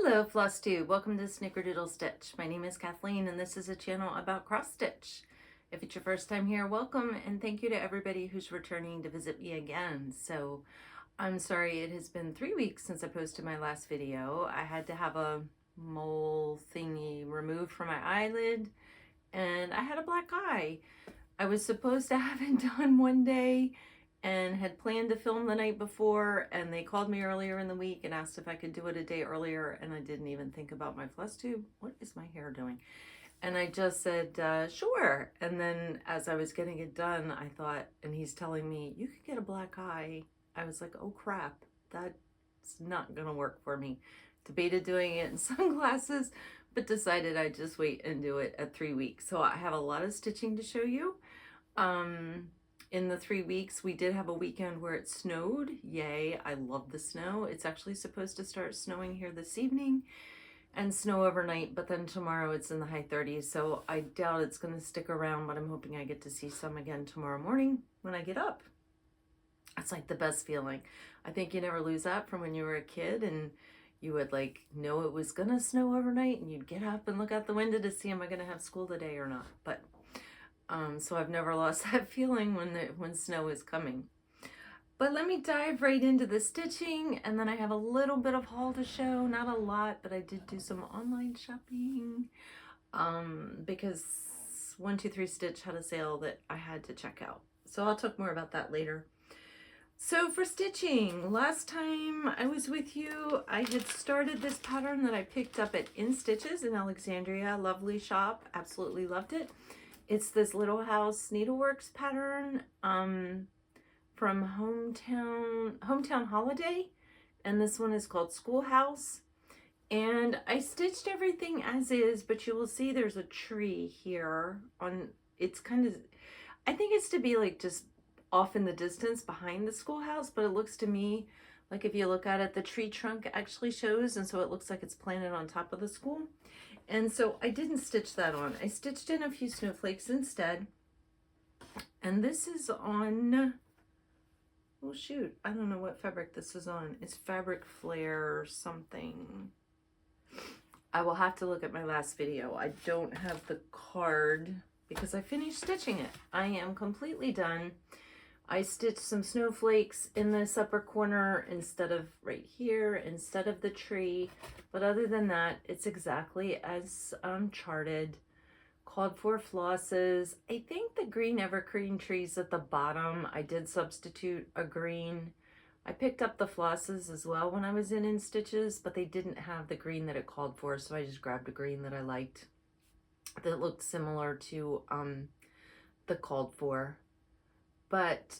Hello Flosstube, welcome to Snickerdoodle Stitch. My name is Kathleen and this is a channel about cross stitch. If it's your first time here, welcome, and thank you to everybody who's returning to visit me again. So I'm sorry it has been 3 weeks since I posted my last video. I had to have a mole thingy removed from my eyelid and I had a black eye. I was supposed to have it done one day and had planned to film the night before, and they called me earlier in the week and asked if I could do it a day earlier, and I didn't even think about my Flosstube. What is my hair doing? And I just said, sure. And then as I was getting it done, I thought, and he's telling me, you could get a black eye. I was like, oh crap, that's not gonna work for me. Debated doing it in sunglasses, but decided I'd just wait and do it at 3 weeks. So I have a lot of stitching to show you. In the 3 weeks, we did have a weekend where it snowed. Yay, I love the snow. It's actually supposed to start snowing here this evening and snow overnight, but then tomorrow it's in the high 30s, so I doubt it's going to stick around, but I'm hoping I get to see some again tomorrow morning when I get up. It's like the best feeling. I think you never lose that from when you were a kid and you would like know it was going to snow overnight and you'd get up and look out the window to see am I going to have school today or not. But so I've never lost that feeling when snow is coming. But let me dive right into the stitching, and then I have a little bit of haul to show. Not a lot, but I did do some online shopping because 123 Stitch had a sale that I had to check out. So I'll talk more about that later. So for stitching, last time I was with you, I had started this pattern that I picked up at In Stitches in Alexandria. Lovely shop, absolutely loved it. It's this Little House Needleworks pattern from Hometown Holiday, and this one is called Schoolhouse. And I stitched everything as is, but you will see there's a tree here on, it's kind of, I think it's to be like just off in the distance behind the schoolhouse, but it looks to me like if you look at it, the tree trunk actually shows, and so it looks like it's planted on top of the school. And so I didn't stitch that on. I stitched in a few snowflakes instead. And this is on, oh shoot, I don't know what fabric this is on. It's Fabric Flare or something. I will have to look at my last video. I don't have the card because I finished stitching it. I am completely done. I stitched some snowflakes in this upper corner instead of right here, instead of the tree. But other than that, it's exactly as charted. Called for flosses. I think the green evergreen trees at the bottom, I did substitute a green. I picked up the flosses as well when I was in Stitches, but they didn't have the green that it called for, so I just grabbed a green that I liked that looked similar to the called for. But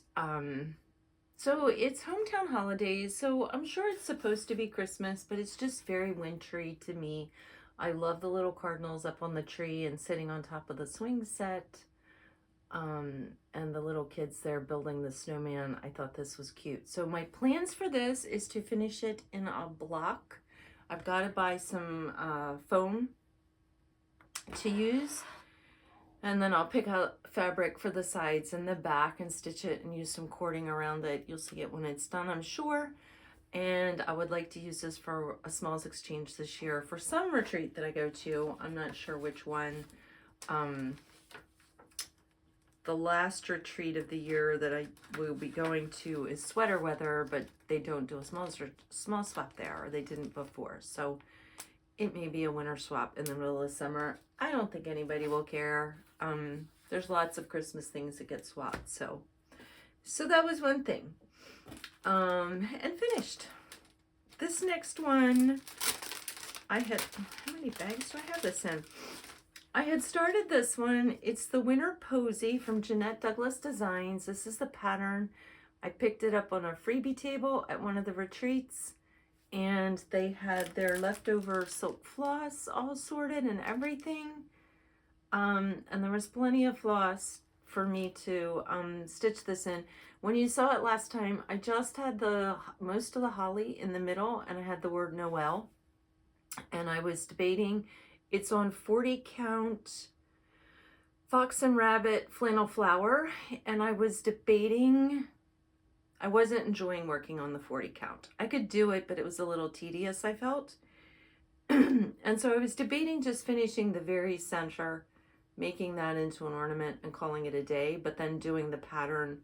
so it's Hometown Holidays, so I'm sure it's supposed to be Christmas, but it's just very wintry to me. I love the little cardinals up on the tree and sitting on top of the swing set, and the little kids there building the snowman. I thought this was cute. So my plans for this is to finish it in a block. I've got to buy some foam to use. And then I'll pick out fabric for the sides and the back and stitch it and use some cording around it. You'll see it when it's done, I'm sure. And I would like to use this for a smalls exchange this year for some retreat that I go to. I'm not sure which one. The last retreat of the year that I will be going to is sweater weather, but they don't do a small swap there, or they didn't before. So it may be a winter swap in the middle of summer. I don't think anybody will care. There's lots of Christmas things that get swapped. So that was one thing. And finished. This next one, I had, how many bags do I have this in? I had started this one. It's the Winter Posey from Jeanette Douglas Designs. This is the pattern. I picked it up on a freebie table at one of the retreats, and they had their leftover silk floss all sorted and everything. And there was plenty of floss for me to stitch this in. When you saw it last time, I just had the most of the holly in the middle, and I had the word Noel. And I was debating, it's on 40 count Fox and Rabbit flannel flower, and I was debating, I wasn't enjoying working on the 40 count. I could do it, but it was a little tedious, I felt. And so I was debating just finishing the very center, making that into an ornament and calling it a day, but then doing the pattern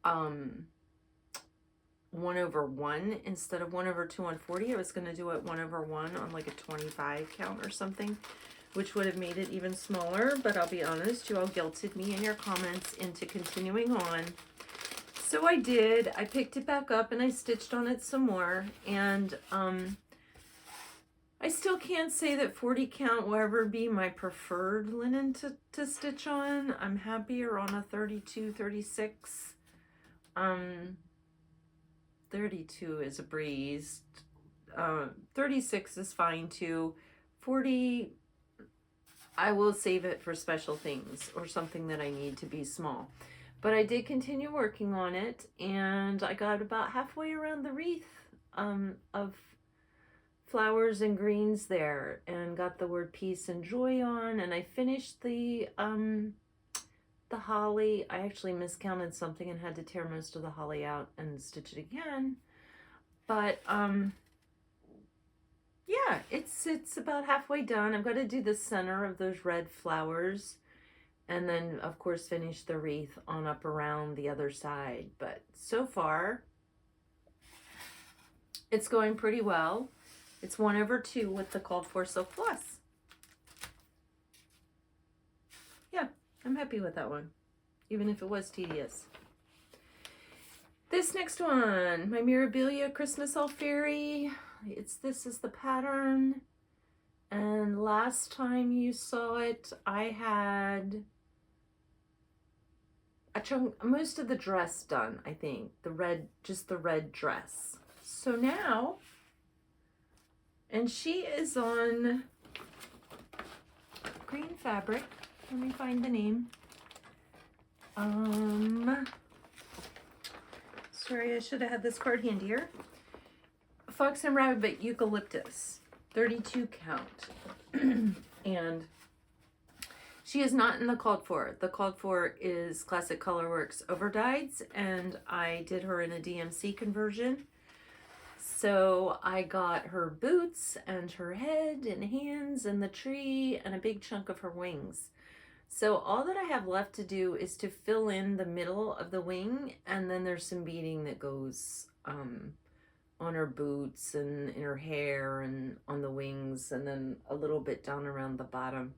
1/1 instead of 1/2 on 40. I was going to do it 1/1 on like a 25 count or something, which would have made it even smaller. But I'll be honest, you all guilted me in your comments into continuing on. So I did. I picked it back up and I stitched on it some more. And I still can't say that 40 count will ever be my preferred linen to stitch on. I'm happier on a 32, 36. 32 is a breeze. 36 is fine too. 40, I will save it for special things or something that I need to be small. But I did continue working on it, and I got about halfway around the wreath of flowers and greens there, and got the word peace and joy on, and I finished the holly. I actually miscounted something and had to tear most of the holly out and stitch it again. But yeah, it's about halfway done. I've got to do the center of those red flowers, and then of course finish the wreath on up around the other side. But so far it's going pretty well. It's 1/2 with the called for silk floss. Yeah, I'm happy with that one, even if it was tedious. This next one, my Mirabilia Christmas All Fairy. This is the pattern. And last time you saw it, I had a chunk, most of the dress done, I think. Just the red dress. So now, and she is on green fabric. Let me find the name. Sorry, I should have had this card handier. Fox and Rabbit Eucalyptus, 32 count. And she is not in the called for. The called for is Classic Colorworks Overdyes, and I did her in a DMC conversion. So I got her boots and her head and hands and the tree and a big chunk of her wings. So all that I have left to do is to fill in the middle of the wing, and then there's some beading that goes on her boots and in her hair and on the wings, and then a little bit down around the bottom.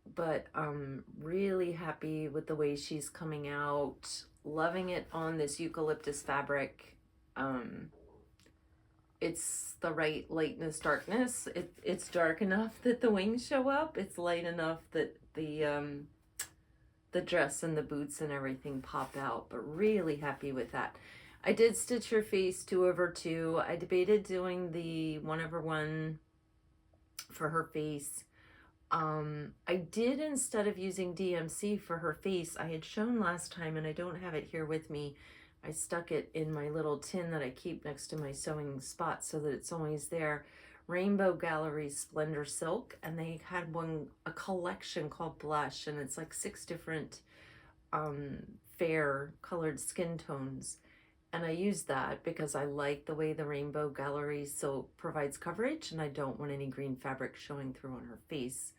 But I'm really happy with the way she's coming out. Loving it on this eucalyptus fabric. It's the right lightness, darkness. It's dark enough that the wings show up. It's light enough that the dress and the boots and everything pop out, but really happy with that. I did stitch her face 2/2. I debated doing the 1/1 for her face. I did, instead of using DMC for her face, I had shown last time, and I don't have it here with me. I stuck it in my little tin that I keep next to my sewing spot so that it's always there. Rainbow Gallery Splendor Silk, and they had a collection called Blush, and it's like 6 different fair colored skin tones. And I used that because I like the way the Rainbow Gallery Silk provides coverage, and I don't want any green fabric showing through on her face.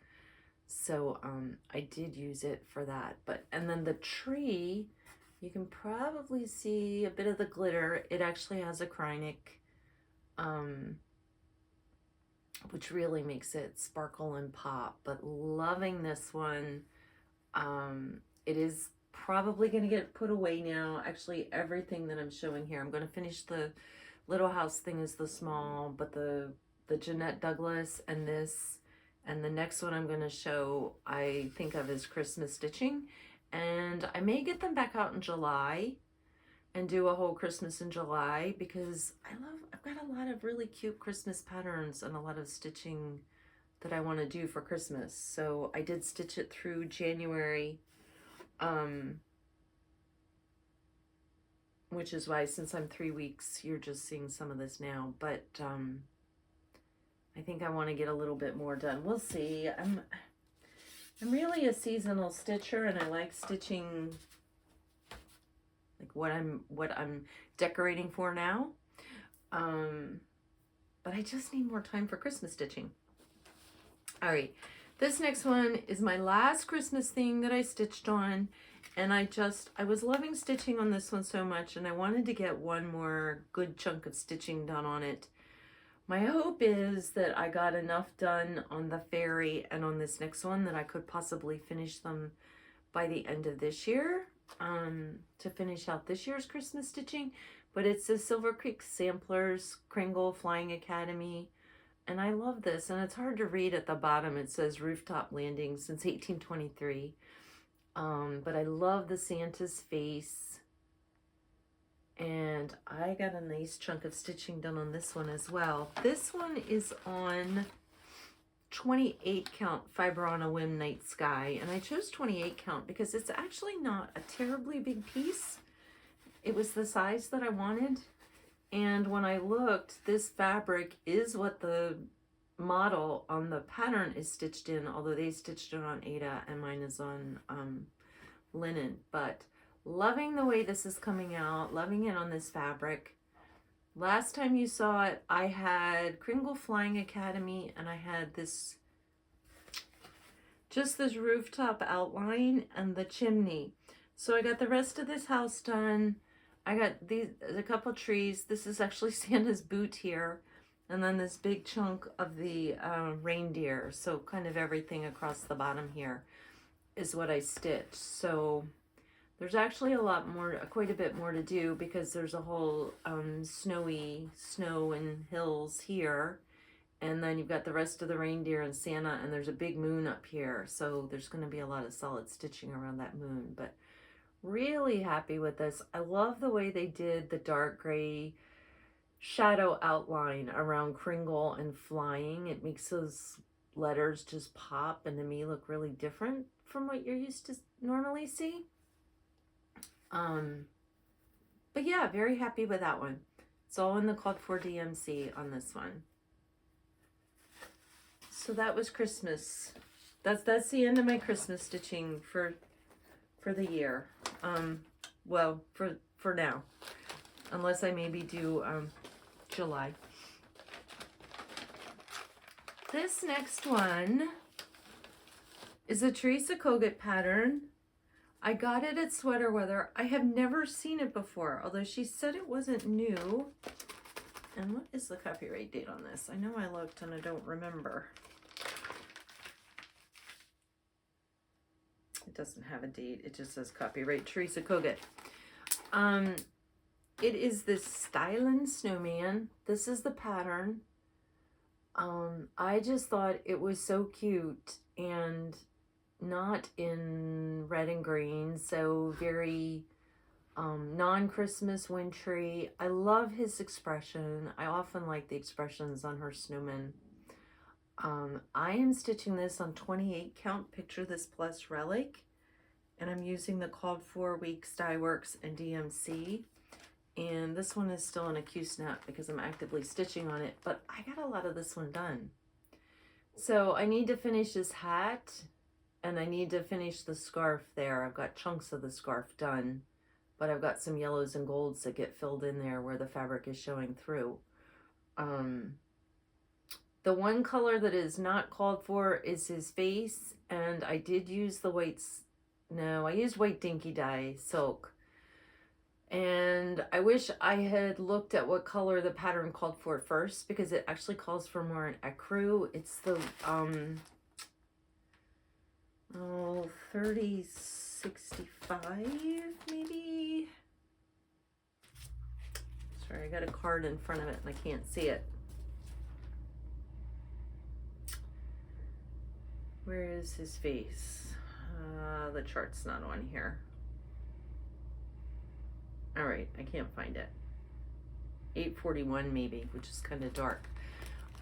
So I did use it for that. And then the tree, you can probably see a bit of the glitter. It actually has a Kringle, which really makes it sparkle and pop. But loving this one. It is probably going to get put away now. Actually, everything that I'm showing here, I'm going to finish the Little House thing is the small, but the Jeanette Douglas and this, and the next one I'm going to show, I think of as Christmas stitching. And I may get them back out in July and do a whole Christmas in July, because I've got a lot of really cute Christmas patterns and a lot of stitching that I want to do for Christmas. So I did stitch it through January, which is why, since I'm 3 weeks, you're just seeing some of this now. But I think I want to get a little bit more done. We'll see. I'm really a seasonal stitcher, and I like stitching like what I'm decorating for now. but I just need more time for Christmas stitching. All right, this next one is my last Christmas thing that I stitched on, and I was loving stitching on this one so much, and I wanted to get one more good chunk of stitching done on it. My hope is that I got enough done on the fairy and on this next one that I could possibly finish them by the end of this year, to finish out this year's Christmas stitching. But it's the Silver Creek Samplers Kringle Flying Academy, and I love this. And it's hard to read at the bottom. It says rooftop landing since 1823. But I love the Santa's face. And I got a nice chunk of stitching done on this one as well. This one is on 28 count Fiber on a Whim Night Sky. And I chose 28 count because it's actually not a terribly big piece. It was the size that I wanted. And when I looked, this fabric is what the model on the pattern is stitched in, although they stitched it on Aida and mine is on linen. But loving the way this is coming out, loving it on this fabric. Last time you saw it, I had Kringle Flying Academy, and I had this, just this rooftop outline and the chimney. So I got the rest of this house done. I got a couple trees. This is actually Santa's boot here. And then this big chunk of the reindeer. So kind of everything across the bottom here is what I stitched. So there's actually a lot more, quite a bit more to do, because there's a whole snow and hills here. And then you've got the rest of the reindeer and Santa, and there's a big moon up here. So there's going to be a lot of solid stitching around that moon. But really happy with this. I love the way they did the dark gray shadow outline around Kringle and flying. It makes those letters just pop and to me look really different from what you're used to normally see. But yeah, very happy with that one. It's all in the called for DMC on this one. So that was Christmas. That's the end of my Christmas stitching for the year. Well, for now, unless I maybe do July. This next one is a Teresa Kogut pattern. I got it at Sweater Weather. I have never seen it before, although she said it wasn't new. And what is the copyright date on this? I know I looked and I don't remember. It doesn't have a date. It just says copyright Teresa Kogut. It is this Stylin Snowman. This is the pattern. I just thought it was so cute and not in red and green, so very non-Christmas wintry. I love his expression. I often like the expressions on her snowmen. I am stitching this on 28 count Picture This Plus Relic, and I'm using the called for weeks Dyeworks and DMC. And this one is still in a Q-snap because I'm actively stitching on it, but I got a lot of this one done. So I need to finish this hat, and I need to finish the scarf there. I've got chunks of the scarf done, but I've got some yellows and golds that get filled in there where the fabric is showing through. The one color that is not called for is his face, and I did use the whites. No, I used white dinky dye silk. And I wish I had looked at what color the pattern called for first, because it actually calls for more an ecru. It's the 3065 maybe. Sorry, I got a card in front of it and I can't see it. Where is his face? The chart's not on here. All right, I can't find it. 841 maybe, which is kind of dark.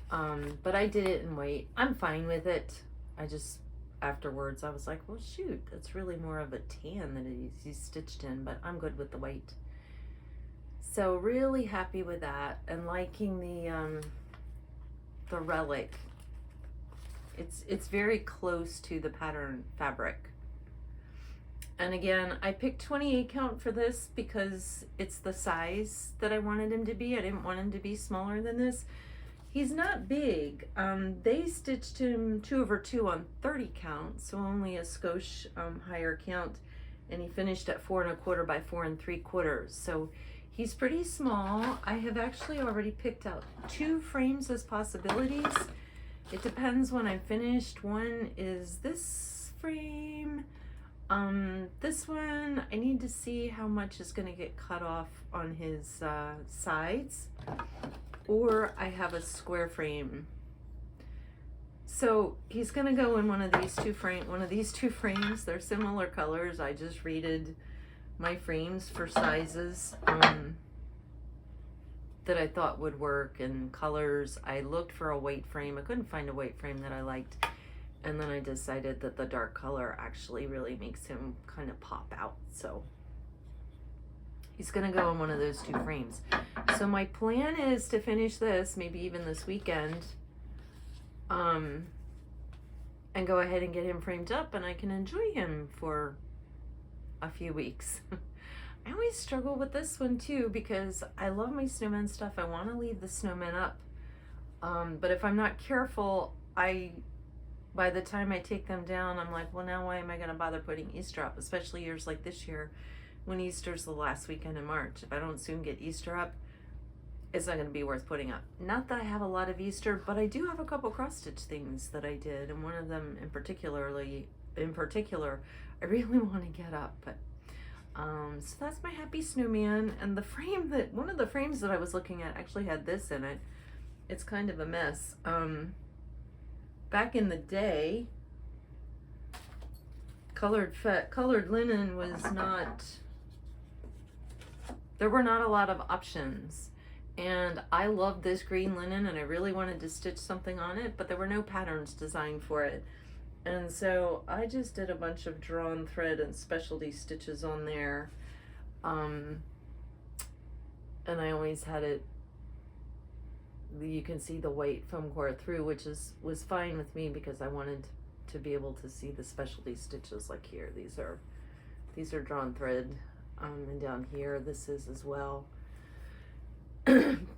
But I did it in white. I'm fine with it. I just, afterwards, I was like, well, shoot, that's really more of a tan than he's stitched in, but I'm good with the white. So really happy with that and liking the relic. It's very close to the pattern fabric. And again, I picked 28 count for this because it's the size that I wanted him to be. I didn't want him to be smaller than this. He's not big. They stitched him 2/2 on 30 count, so only a skosh higher count, and he finished at 4 1/4 by 4 3/4. So he's pretty small. I have actually already picked out 2 frames as possibilities. It depends when I'm finished. One is this frame. This one, I need to see how much is going to get cut off on his sides. Or I have a square frame. So he's gonna go in one of these two frames. They're similar colors. I just rated my frames for sizes that I thought would work, and colors. I looked for a white frame. I couldn't find a white frame that I liked. And then I decided that the dark color actually really makes him kind of pop out. So he's gonna go in one of those 2 frames. So my plan is to finish this, maybe even this weekend, and go ahead and get him framed up, and I can enjoy him for a few weeks. I always struggle with this one too, because I love my snowman stuff. I want to leave the snowmen up, but if I'm not careful, by the time I take them down, I'm like, well, now why am I going to bother putting Easter up, especially years like this year when Easter's the last weekend in March. If I don't soon get Easter up, it's not going to be worth putting up. Not that I have a lot of Easter, but I do have a couple cross stitch things that I did, and one of them in particular, I really want to get up. But so that's my happy snowman. And the frame one of the frames that I was looking at actually had this in it. It's kind of a mess. Back in the day, colored linen was not. There were not a lot of options. And I love this green linen, and I really wanted to stitch something on it, but there were no patterns designed for it. And so I just did a bunch of drawn thread and specialty stitches on there. And I always had it, you can see the white foam core through, which was fine with me because I wanted to be able to see the specialty stitches. Like here, these are drawn thread, and down here this is as well.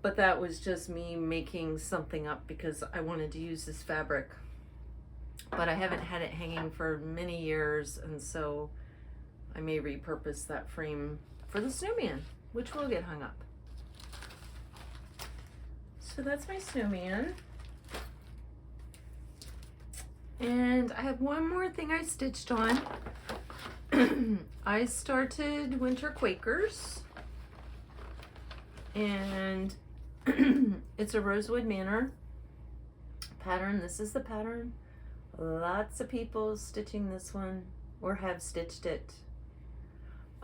But that was just me making something up because I wanted to use this fabric, but I haven't had it hanging for many years, and so I may repurpose that frame for the snowman, which will get hung up. So that's my snowman. And I have one more thing I stitched on. I started Winter Quakers, and it's a Rosewood Manor pattern. This is the pattern. Lots of people stitching this one or have stitched it.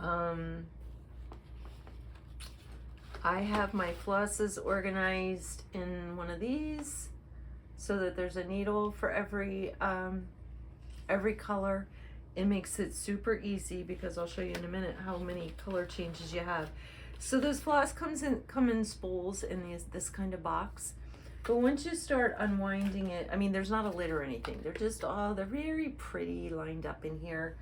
I have my flosses organized in one of these so that there's a needle for every color. It makes it super easy because I'll show you in a minute how many color changes you have. So those floss come in spools in this kind of box. But once you start unwinding it, I mean, there's not a lid or anything. They're just they're very pretty lined up in here.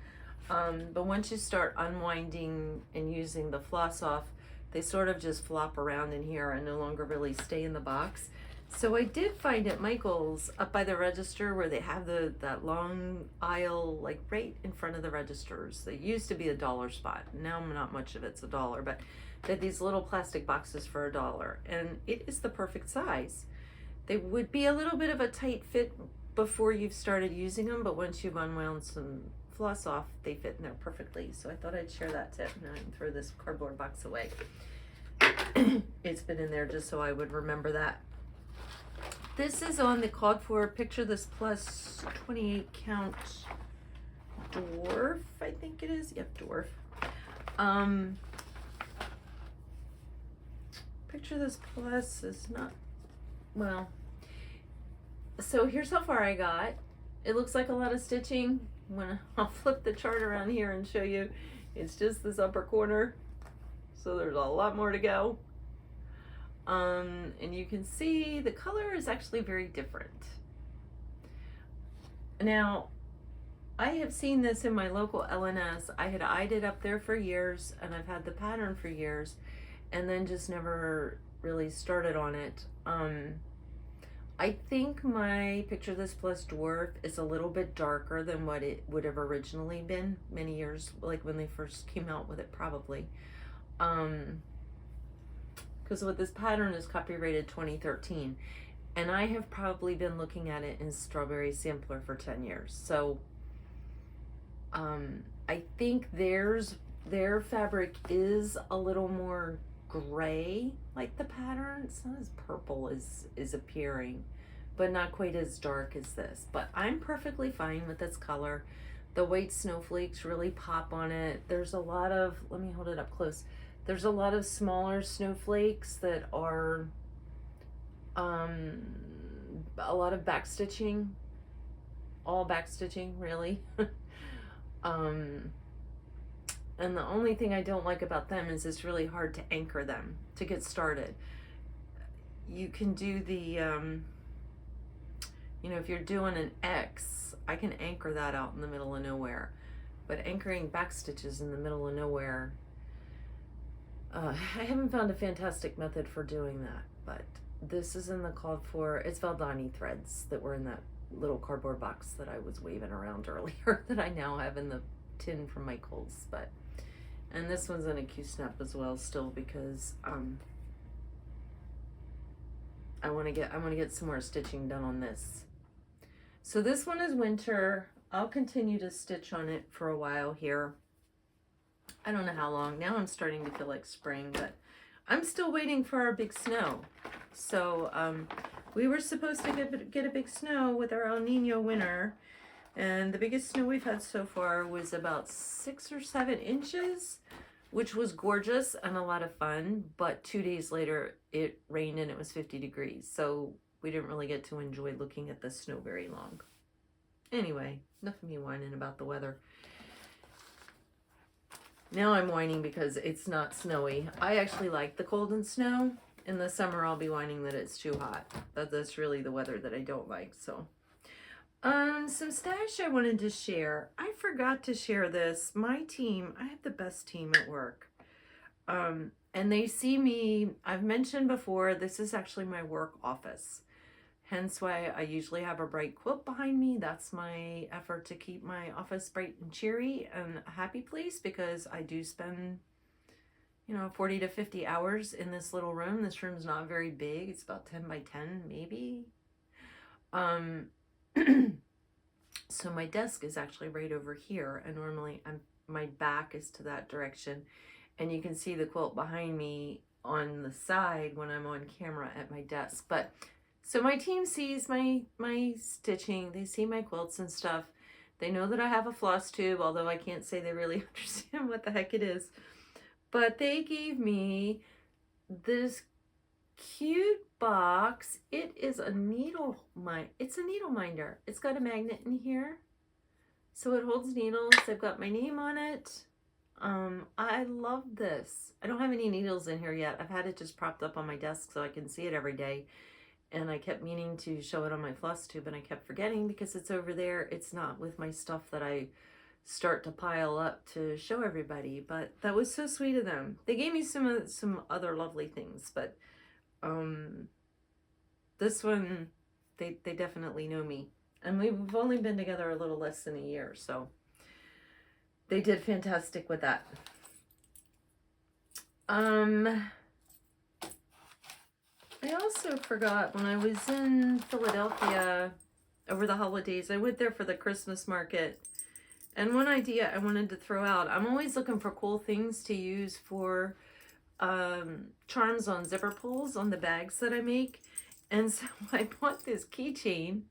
But once you start unwinding and using the floss off, they sort of just flop around in here and no longer really stay in the box. So I did find at Michael's up by the register where they have that long aisle, like right in front of the registers. They used to be a $1 spot. Now not much of it's $1, but they have these little plastic boxes for $1, and it is the perfect size. They would be a little bit of a tight fit before you've started using them, but once you've unwound some floss off, they fit in there perfectly. So I thought I'd share that tip. Now I can throw this cardboard box away. It's been in there just so I would remember that. This is on the called for Picture This Plus 28 count dwarf, I think it is. Yep, dwarf. Picture This Plus is not, well, so here's how far I got. It looks like a lot of stitching. I'll flip the chart around here and show you. It's just this upper corner. So there's a lot more to go. And you can see the color is actually very different. Now, I have seen this in my local LNS. I had eyed it up there for years, and I've had the pattern for years, and then just never really started on it. I think my Picture This Plus Dwarf is a little bit darker than what it would have originally been many years, like when they first came out with it, probably. Because what this pattern is copyrighted 2013, and I have probably been looking at it in Strawberry Sampler for 10 years. So I think their fabric is a little more gray, like the pattern. It's not as purple as is appearing, but not quite as dark as this. But I'm perfectly fine with this color. The white snowflakes really pop on it. There's a lot of, let me hold it up close. There's a lot of smaller snowflakes that are a lot of backstitching, all backstitching really. And the only thing I don't like about them is it's really hard to anchor them to get started. You can do the, you know, if you're doing an X, I can anchor that out in the middle of nowhere. But anchoring back stitches in the middle of nowhere, I haven't found a fantastic method for doing that. But this is in the called for, it's Valdani threads that were in that little cardboard box that I was waving around earlier that I now have in the tin from Michael's. But and this one's in a Q-snap as well still, because I want to get some more stitching done on this. So this one is winter. I'll continue to stitch on it for a while here. I don't know how long. Now I'm starting to feel like spring, but I'm still waiting for our big snow. So we were supposed to get a big snow with our El Nino winter, and the biggest snow we've had so far was about 6 or 7 inches, which was gorgeous and a lot of fun. But 2 days later, it rained and it was 50 degrees. So we didn't really get to enjoy looking at the snow very long. Anyway, enough of me whining about the weather. Now I'm whining because it's not snowy. I actually like the cold and snow. In the summer, I'll be whining that it's too hot. That's really the weather that I don't like, so. Some stash I wanted to share. I forgot to share this. My team, I have the best team at work. And they see me, I've mentioned before, this is actually my work office. Hence why I usually have a bright quilt behind me. That's my effort to keep my office bright and cheery and a happy place, because I do spend, you know, 40 to 50 hours in this little room. This room's not very big. It's about 10 by 10, maybe. So my desk is actually right over here, and normally my back is to that direction, and you can see the quilt behind me on the side when I'm on camera at my desk. But so my team sees my stitching, they see my quilts and stuff. They know that I have a Flosstube, although I can't say they really understand what the heck it is. But they gave me this cute box. It is a needle minder. It's got a magnet in here, so it holds needles. I've got my name on it. I love this. I don't have any needles in here yet. I've had it just propped up on my desk so I can see it every day, and I kept meaning to show it on my Flosstube, and I kept forgetting because it's over there. It's not with my stuff that I start to pile up to show everybody. But that was so sweet of them. They gave me some other lovely things, but this one, they definitely know me, and we've only been together a little less than a year, so they did fantastic with that. I also forgot, when I was in Philadelphia over the holidays, I went there for the Christmas market, and one idea I wanted to throw out, I'm always looking for cool things to use for charms on zipper pulls on the bags that I make. And so I bought this keychain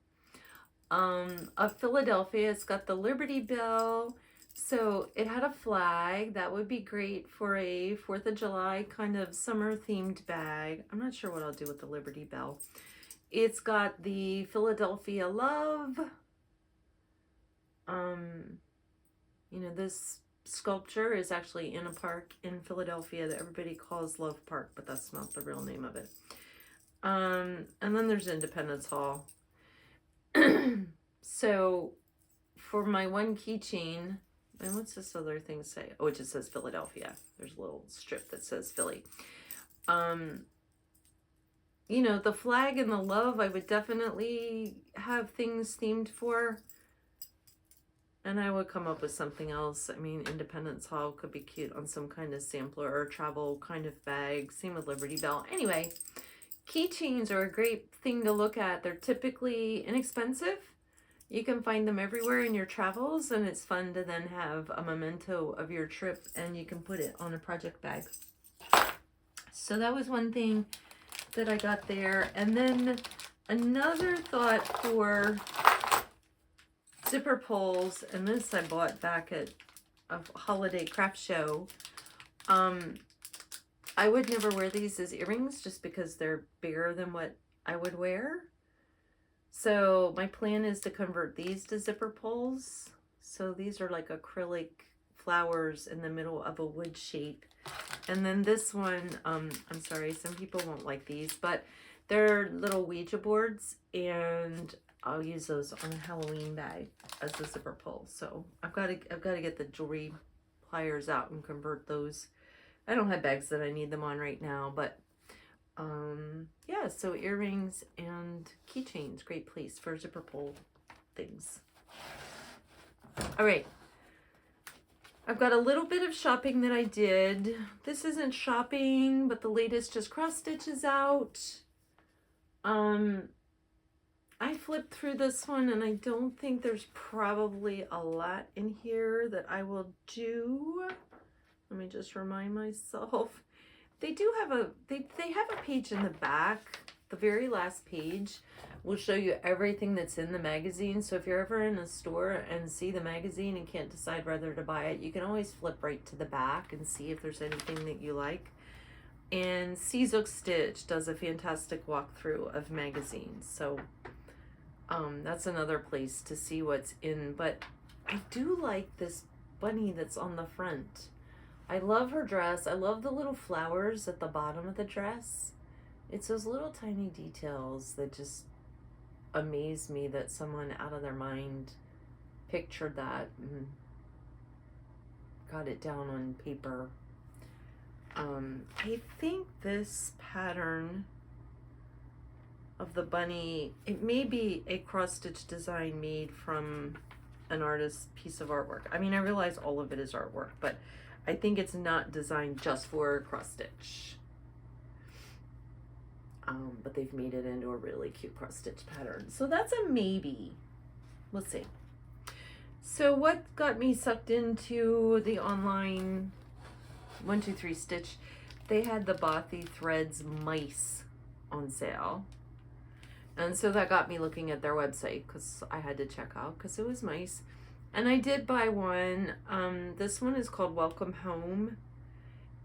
of Philadelphia. It's got the Liberty Bell, so it had a flag. That would be great for a 4th of July kind of summer themed bag. I'm not sure what I'll do with the Liberty Bell. It's got the Philadelphia love. You know, this sculpture is actually in a park in Philadelphia that everybody calls Love Park, but that's not the real name of it. And then there's Independence Hall. So for my one keychain, and what's this other thing say? Oh, it just says Philadelphia. There's a little strip that says Philly. you know, the flag and the love, I would definitely have things themed for. And I would come up with something else. I mean, Independence Hall could be cute on some kind of sampler or travel kind of bag. Same with Liberty Bell. Anyway, keychains are a great thing to look at. They're typically inexpensive. You can find them everywhere in your travels, and it's fun to then have a memento of your trip, and you can put it on a project bag. So that was one thing that I got there. And then another thought for zipper pulls, and this I bought back at a holiday craft show. I would never wear these as earrings just because they're bigger than what I would wear. So my plan is to convert these to zipper pulls. So these are like acrylic flowers in the middle of a wood shape. And then this one, I'm sorry, some people won't like these, but they're little Ouija boards, and I'll use those on a Halloween bag as a zipper pull. So I've got to get the jewelry pliers out and convert those. I don't have bags that I need them on right now, but yeah, so earrings and keychains, great place for zipper pull things. All right. I've got a little bit of shopping that I did. This isn't shopping, but the latest Just Cross Stitch is out. I flipped through this one, and I don't think there's probably a lot in here that I will do. Let me just remind myself. They do have they have a page in the back. The very last page will show you everything that's in the magazine. So if you're ever in a store and see the magazine and can't decide whether to buy it, you can always flip right to the back and see if there's anything that you like. And Seazook Stitch does a fantastic walkthrough of magazines. So that's another place to see what's in. But I do like this bunny that's on the front. I love her dress. I love the little flowers at the bottom of the dress. It's those little tiny details that just amaze me that someone out of their mind pictured that and got it down on paper. I think this pattern of the bunny, it may be a cross-stitch design made from an artist's piece of artwork. I mean, I realize all of it is artwork, but I think it's not designed just for cross-stitch. But they've made it into a really cute cross-stitch pattern. So that's a maybe. Let's see. So what got me sucked into the online 123 Stitch? They had the Bothy Threads mice on sale. And so that got me looking at their website because I had to check out because it was mice. And I did buy one. This one is called Welcome Home.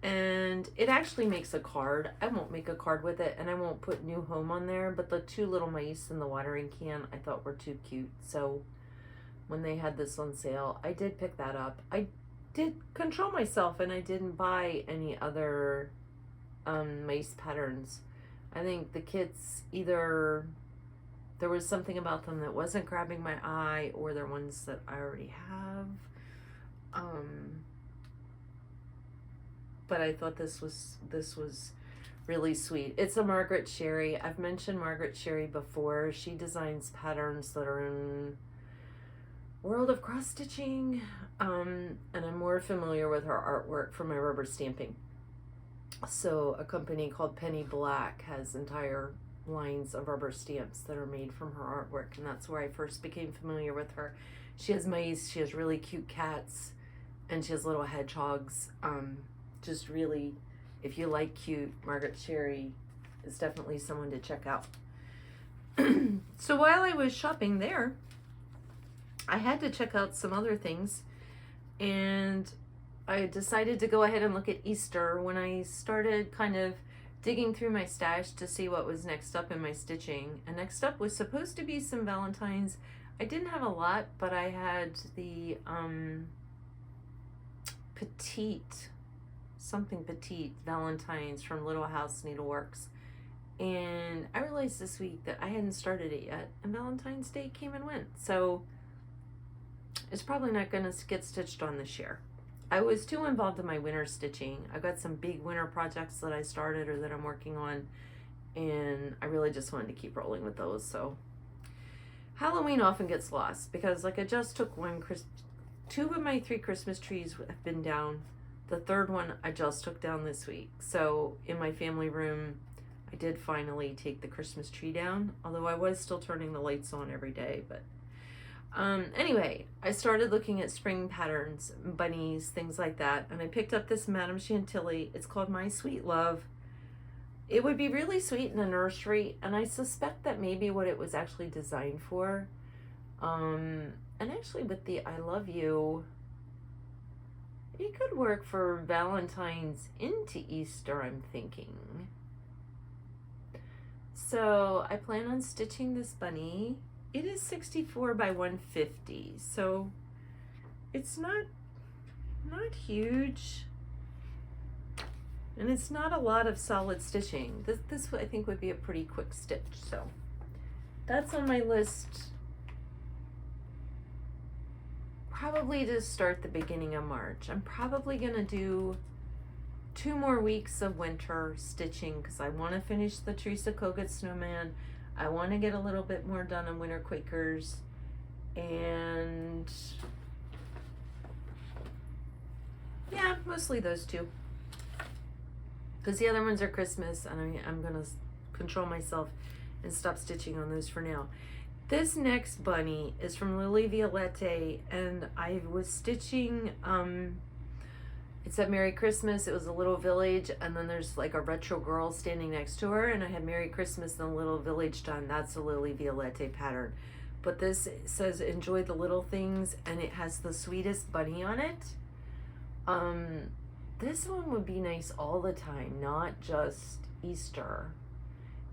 And it actually makes a card. I won't make a card with it, and I won't put New Home on there, but the two little mice in the watering can I thought were too cute. So when they had this on sale, I did pick that up. I did control myself, and I didn't buy any other mice patterns. I think the kits, either there was something about them that wasn't grabbing my eye, or they're ones that I already have. But I thought this was really sweet. It's a Margaret Sherry. I've mentioned Margaret Sherry before. She designs patterns that are in World of Cross Stitching, and I'm more familiar with her artwork from my rubber stamping. So a company called Penny Black has entire lines of rubber stamps that are made from her artwork, and that's where I first became familiar with her. She has mice, she has really cute cats, and she has little hedgehogs. Just really, if you like cute, Margaret Sherry is definitely someone to check out. So while I was shopping there, I had to check out some other things, and I decided to go ahead and look at Easter when I started kind of digging through my stash to see what was next up in my stitching. And next up was supposed to be some Valentines. I didn't have a lot, but I had the something petite Valentines from Little House Needleworks. And I realized this week that I hadn't started it yet, and Valentine's Day came and went. So it's probably not going to get stitched on this year. I was too involved in my winter stitching. I've got some big winter projects that I started or that I'm working on, and I really just wanted to keep rolling with those. So Halloween often gets lost because, like, I just took two of my 3 Christmas trees have been down. The third one I just took down this week. So in my family room, I did finally take the Christmas tree down, although I was still turning the lights on every day. But anyway, I started looking at spring patterns, bunnies, things like that, and I picked up this Madame Chantilly. It's called My Sweet Love. It would be really sweet in a nursery, and I suspect that maybe what it was actually designed for. And actually with the I Love You, it could work for Valentine's into Easter, I'm thinking. So I plan on stitching this bunny. It is 64 by 150, so it's not huge, and it's not a lot of solid stitching. This I think would be a pretty quick stitch, so that's on my list. Probably to start the beginning of March. I'm probably gonna do 2 more weeks of winter stitching because I want to finish the Teresa Kogut Snowman. I want to get a little bit more done on Winter Quakers, and yeah, mostly those 2 because the other ones are Christmas, and I'm gonna control myself and stop stitching on those for now. This next bunny is from Lilli, Violette, and I was stitching, it said Merry Christmas. It was a little village, and then there's like a retro girl standing next to her, and I had Merry Christmas and a little village done. That's a Lilli Violette pattern. But this says enjoy the little things, and it has the sweetest bunny on it. This one would be nice all the time, not just Easter.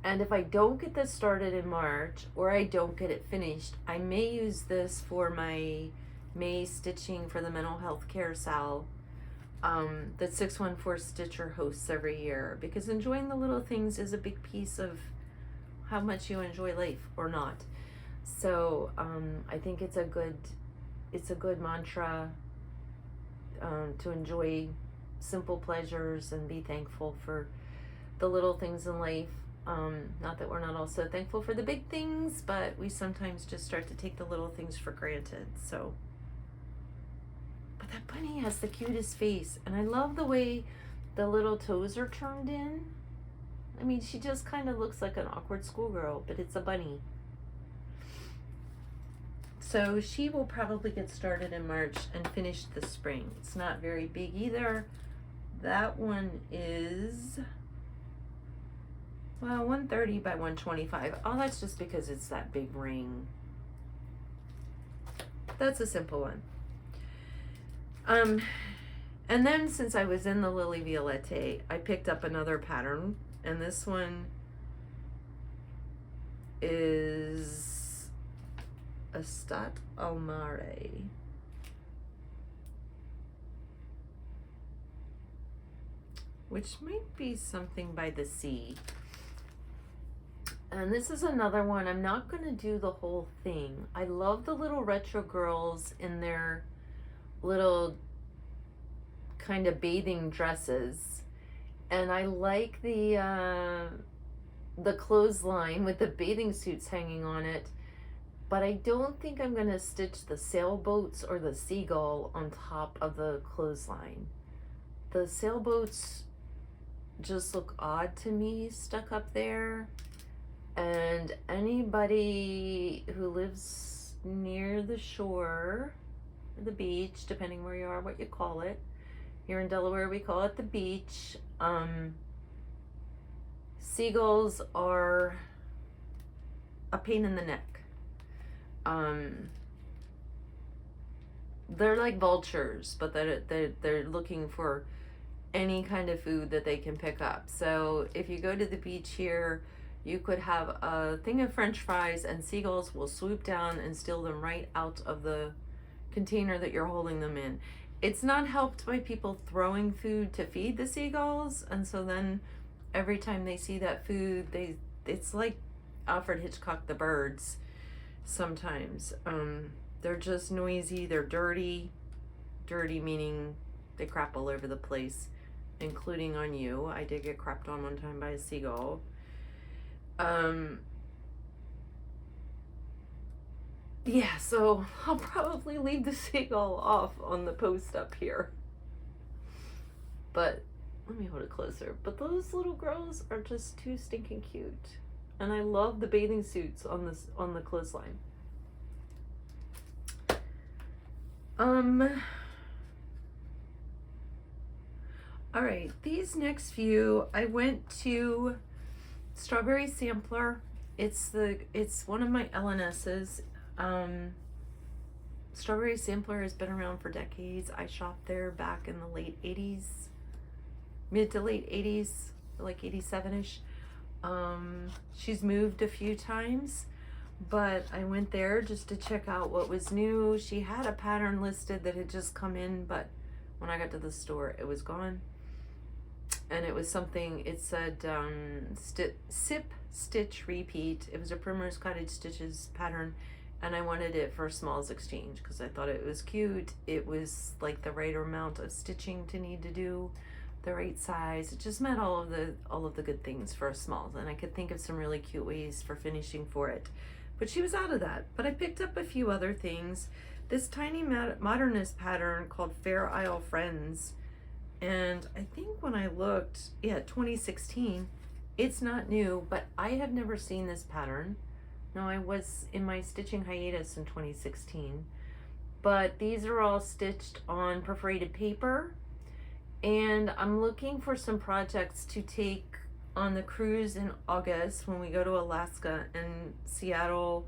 And if I don't get this started in March, or I don't get it finished, I may use this for my May stitching for the mental health care sal that 614 Stitcher hosts every year, because enjoying the little things is a big piece of how much you enjoy life or not. So I think it's a good mantra to enjoy simple pleasures and be thankful for the little things in life. Not that we're not also thankful for the big things, but we sometimes just start to take the little things for granted. So, but that bunny has the cutest face, and I love the way the little toes are turned in. I mean, she just kind of looks like an awkward schoolgirl, but it's a bunny. So she will probably get started in March and finish this spring. It's not very big either. That one is, well, 130 by 125. Oh, that's just because it's that big ring. That's a simple one. And then since I was in the Lilli Violette, I picked up another pattern, and this one is a Stat al Mare. Which might be something by the sea. And this is another one. I'm not going to do the whole thing. I love the little retro girls in their little kind of bathing dresses. And I like the clothesline with the bathing suits hanging on it. But I don't think I'm going to stitch the sailboats or the seagull on top of the clothesline. The sailboats just look odd to me stuck up there. And anybody who lives near the shore, or the beach, depending where you are, what you call it. Here in Delaware, we call it the beach. Seagulls are a pain in the neck. They're like vultures, but they're looking for any kind of food that they can pick up. So if you go to the beach here, you could have a thing of French fries, and seagulls will swoop down and steal them right out of the container that you're holding them in. It's not helped by people throwing food to feed the seagulls, and so then every time they see that food, it's like Alfred Hitchcock, The Birds. Sometimes they're just noisy, they're dirty meaning they crap all over the place, including on you. I did get crapped on one time by a seagull. Yeah, so I'll probably leave the seagull off on the post up here. But let me hold it closer. But those little girls are just too stinking cute. And I love the bathing suits on the clothesline. Alright, these next few, I went to Strawberry Sampler. It's one of my LNS's. Strawberry Sampler has been around for decades. I shopped there back in the late 80s, mid to late 80s, like 87-ish. She's moved a few times, but I went there just to check out what was new. She had a pattern listed that had just come in, but when I got to the store, it was gone. And it was something, it said Sip Stitch Repeat. It was a Primrose Cottage Stitches pattern, and I wanted it for smalls exchange because I thought it was cute. It was like the right amount of stitching to need to do, the right size. It just met all of the good things for a smalls, and I could think of some really cute ways for finishing for it. But she was out of that. But I picked up a few other things. This tiny modernist pattern called Fair Isle Friends. And I think when I looked, yeah, 2016, it's not new, but I have never seen this pattern. No, I was in my stitching hiatus in 2016, but these are all stitched on perforated paper, and I'm looking for some projects to take on the cruise in August when we go to Alaska and Seattle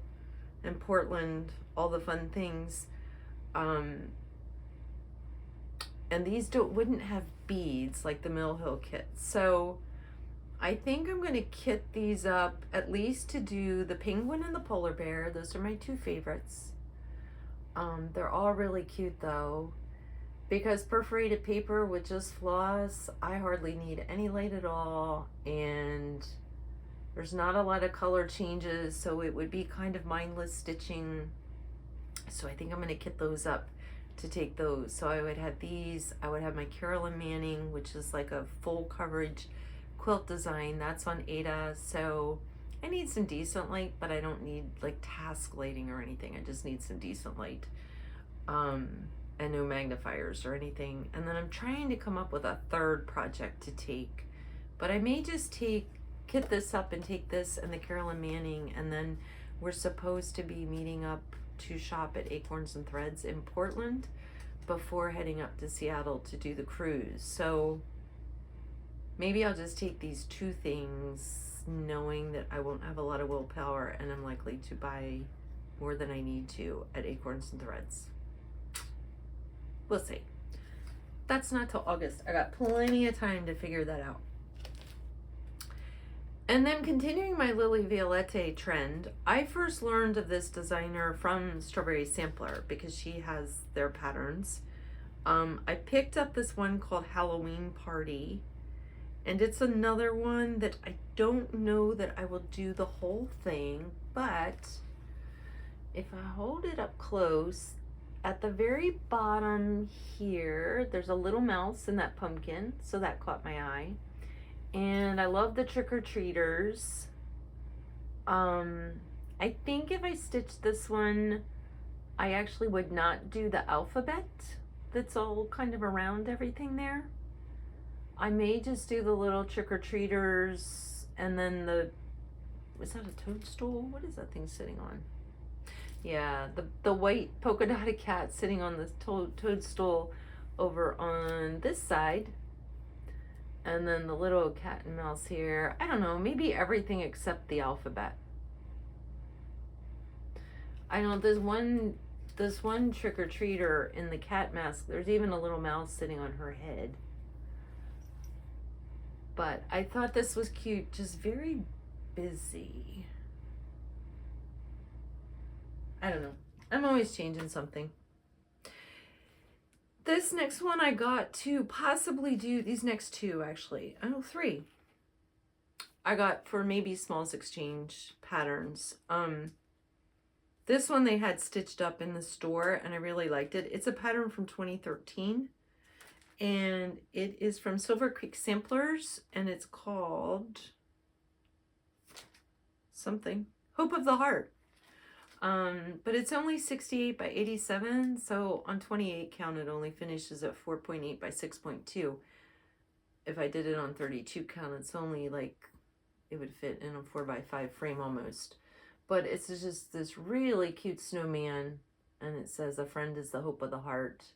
and Portland, all the fun things. And these wouldn't have beads like the Mill Hill kit. So I think I'm going to kit these up at least to do the penguin and the polar bear. Those are my two favorites. They're all really cute though, because perforated paper with just floss, I hardly need any light at all, and there's not a lot of color changes, so it would be kind of mindless stitching. So I think I'm going to kit those up to take those. So I would have these, I would have my Carolyn Manning, which is like a full coverage quilt design. That's on Ada. So I need some decent light, but I don't need like task lighting or anything. I just need some decent light, and no magnifiers or anything. And then I'm trying to come up with a third project to take, but I may just kit this up and take this and the Carolyn Manning, and then we're supposed to be meeting up to shop at Acorns and Threads in Portland before heading up to Seattle to do the cruise. So maybe I'll just take these two things, knowing that I won't have a lot of willpower and I'm likely to buy more than I need to at Acorns and Threads. We'll see. That's not till August. I got plenty of time to figure that out. And then continuing my Lilli Violette trend, I first learned of this designer from Strawberry Sampler because she has their patterns. I picked up this one called Halloween Party, and it's another one that I don't know that I will do the whole thing, but if I hold it up close, at the very bottom here, there's a little mouse in that pumpkin, so that caught my eye. And I love the trick-or-treaters. I think if I stitched this one, I actually would not do the alphabet that's all kind of around everything there. I may just do the little trick-or-treaters, and then is that a toadstool? What is that thing sitting on? Yeah, the white polka dotted cat sitting on the toadstool over on this side. And then the little cat and mouse here. I don't know, maybe everything except the alphabet. I know there's one trick-or-treater in the cat mask. There's even a little mouse sitting on her head. But I thought this was cute, just very busy. I don't know. I'm always changing something. This next one I got to possibly do, these next two actually, oh, three. I got for maybe smalls exchange patterns. This one they had stitched up in the store and I really liked it. It's a pattern from 2013 and it is from Silver Creek Samplers and it's called something. Hope of the Heart. But it's only 68 by 87, so on 28 count it only finishes at 4.8 by 6.2. If I did it on 32 count, it's only like, it would fit in a 4x5 frame almost. But it's just this really cute snowman, and it says, "A friend is the hope of the heart."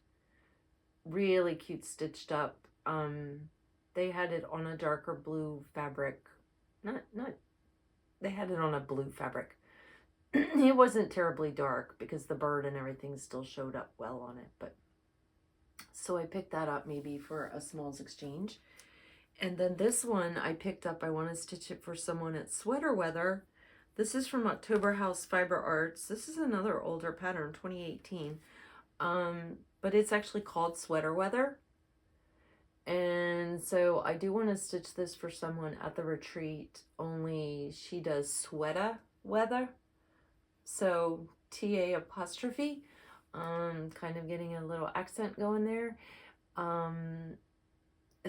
Really cute, stitched up. They had it on a darker blue fabric. They had it on a blue fabric. It wasn't terribly dark because the bird and everything still showed up well on it. But so I picked that up maybe for a smalls exchange. And then this one I picked up, I want to stitch it for someone at Sweater Weather. This is from October House Fiber Arts. This is another older pattern, 2018. But it's actually called Sweater Weather. And so I do want to stitch this for someone at the retreat, only she does sweater weather. So TA apostrophe, kind of getting a little accent going there.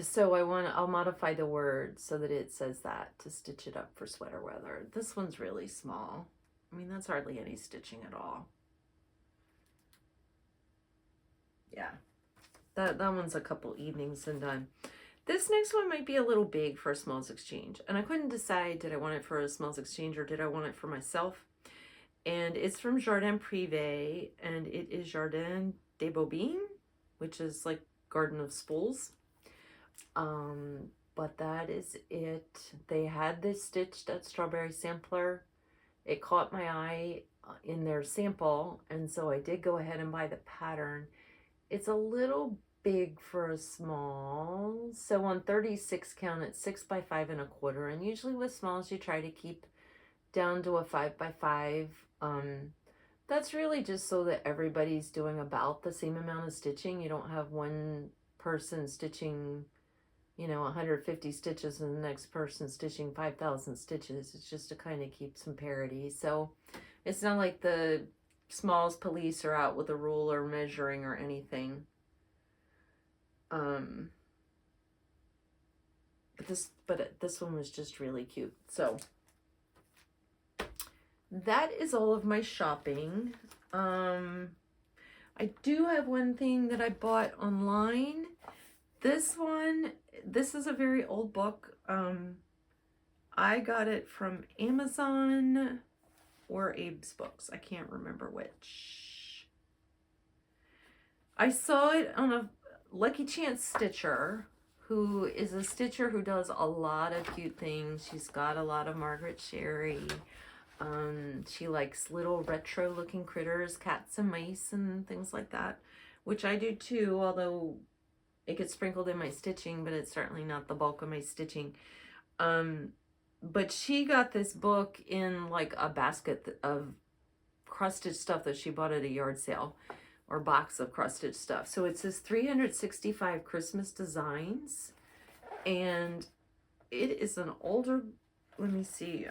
So I'll modify the word so that it says that to stitch it up for Sweater Weather. This one's really small. I mean, that's hardly any stitching at all. Yeah, that one's a couple evenings and done. This next one might be a little big for a smalls exchange, and I couldn't decide, did I want it for a smalls exchange or did I want it for myself? And it's from Jardin Prive, and it is Jardin des Bobines, which is like Garden of Spools. But that is it. They had this stitched at Strawberry Sampler. It caught my eye in their sample, and so I did go ahead and buy the pattern. It's a little big for a small, so on 36 count it's 6 by 5 1/4, and usually with smalls you try to keep down to a 5 by 5. That's really just so that everybody's doing about the same amount of stitching. You don't have one person stitching, you know, 150 stitches and the next person stitching 5,000 stitches. It's just to kind of keep some parity. So it's not like the smalls police are out with a ruler measuring or anything. But this one was just really cute. So that is all of my shopping. I do have one thing that I bought online. This is a very old book. I got it from Amazon or Abe's Books. I can't remember which. I saw it on a Lucky Chance Stitcher, who is a stitcher who does a lot of cute things. She's got a lot of Margaret Sherry. She likes little retro looking critters, cats and mice and things like that, which I do too, although it gets sprinkled in my stitching, but it's certainly not the bulk of my stitching. But she got this book in like a basket of cross-stitch stuff that she bought at a yard sale, or box of cross-stitch stuff. So it says 365 Christmas designs, and it is an older, let me see,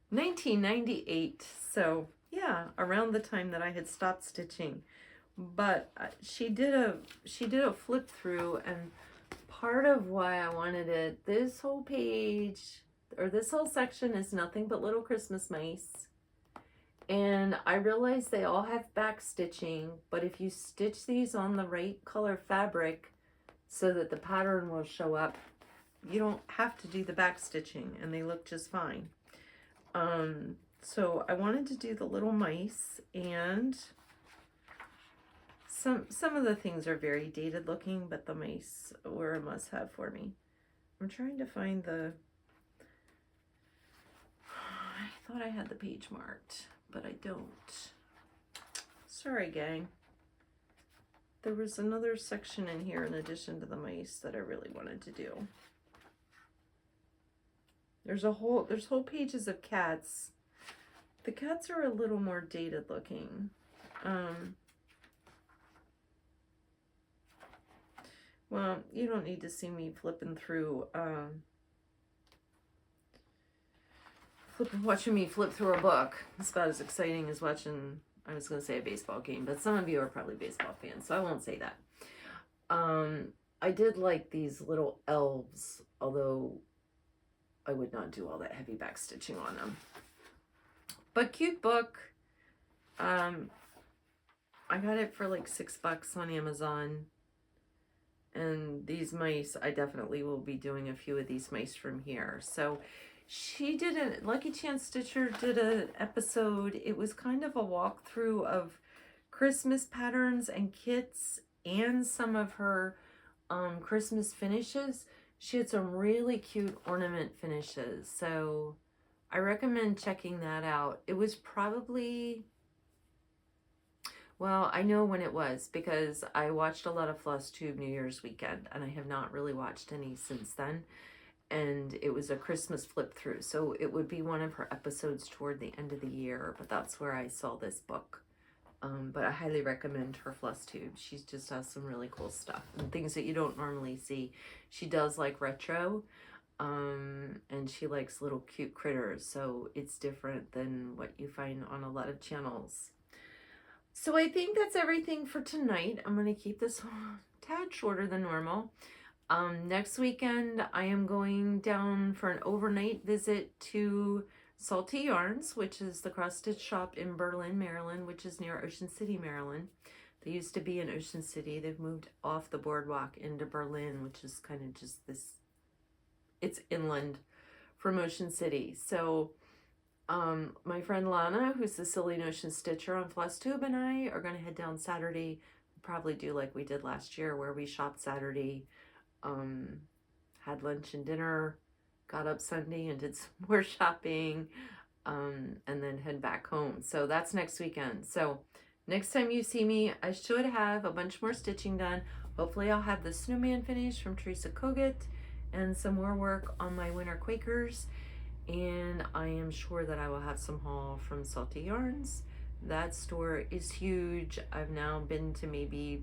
1998. So yeah, around the time that I had stopped stitching. But she did a flip through, and part of why I wanted it, this whole page or this whole section is nothing but little Christmas mice. And I realize they all have back stitching, but if you stitch these on the right color fabric so that the pattern will show up, you don't have to do the back stitching, and they look just fine. So I wanted to do the little mice, and some of the things are very dated looking, but the mice were a must-have for me. I'm trying to find the, I thought I had the page marked, but I don't. Sorry, gang. There was another section in here in addition to the mice that I really wanted to do. There's whole pages of cats. The cats are a little more dated looking. Well, you don't need to see me flipping through, watching me flip through a book. It's about as exciting as watching, I was going to say a baseball game, but some of you are probably baseball fans, so I won't say that. I did like these little elves, although I would not do all that heavy back stitching on them. But cute book. I got it for like $6 on Amazon. And these mice, I definitely will be doing a few of these mice from here. So she did a, Lucky Chance Stitcher did an episode. It was kind of a walkthrough of Christmas patterns and kits and some of her Christmas finishes. She had some really cute ornament finishes. So I recommend checking that out. It was probably... Well, I know when it was because I watched a lot of Flosstube New Year's weekend, and I have not really watched any since then. And it was a Christmas flip through, so it would be one of her episodes toward the end of the year, but that's where I saw this book. But I highly recommend her Flosstube. She just has some really cool stuff and things that you don't normally see. She does like retro, and she likes little cute critters, so it's different than what you find on a lot of channels. So I think that's everything for tonight. I'm going to keep this a tad shorter than normal. Next weekend, I am going down for an overnight visit to Salty Yarns, which is the cross-stitch shop in Berlin, Maryland, which is near Ocean City, Maryland. They used to be in Ocean City. They've moved off the boardwalk into Berlin, which is kind of just this, it's inland from Ocean City. So my friend Lana, who's the Silly Notion Stitcher on Flosstube, and I are going to head down Saturday. Probably do like we did last year, where we shopped Saturday, had lunch and dinner, got up Sunday and did some more shopping, and then head back home. So that's next weekend. So next time you see me, I should have a bunch more stitching done. Hopefully I'll have the Snowman finished from Teresa Kogut and some more work on my winter Quakers. And I am sure that I will have some haul from Salty Yarns. That store is huge. I've now been to maybe,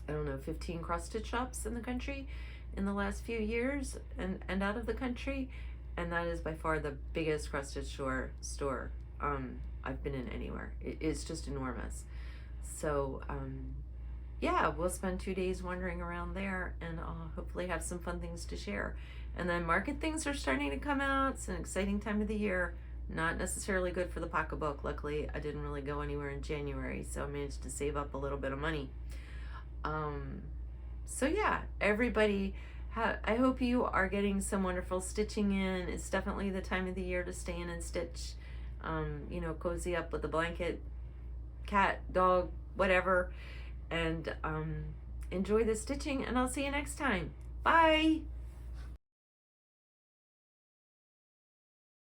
I don't know, 15 cross-stitch shops in the country in the last few years, and out of the country. And that is by far the biggest cross-stitch store I've been in anywhere. It's just enormous. So yeah, we'll spend 2 days wandering around there, and I'll hopefully have some fun things to share. And then market things are starting to come out. It's an exciting time of the year. Not necessarily good for the pocketbook. Luckily, I didn't really go anywhere in January, so I managed to save up a little bit of money. So yeah, everybody, I hope you are getting some wonderful stitching in. It's definitely the time of the year to stay in and stitch. You know, cozy up with a blanket, cat, dog, whatever, and enjoy the stitching, and I'll see you next time. Bye!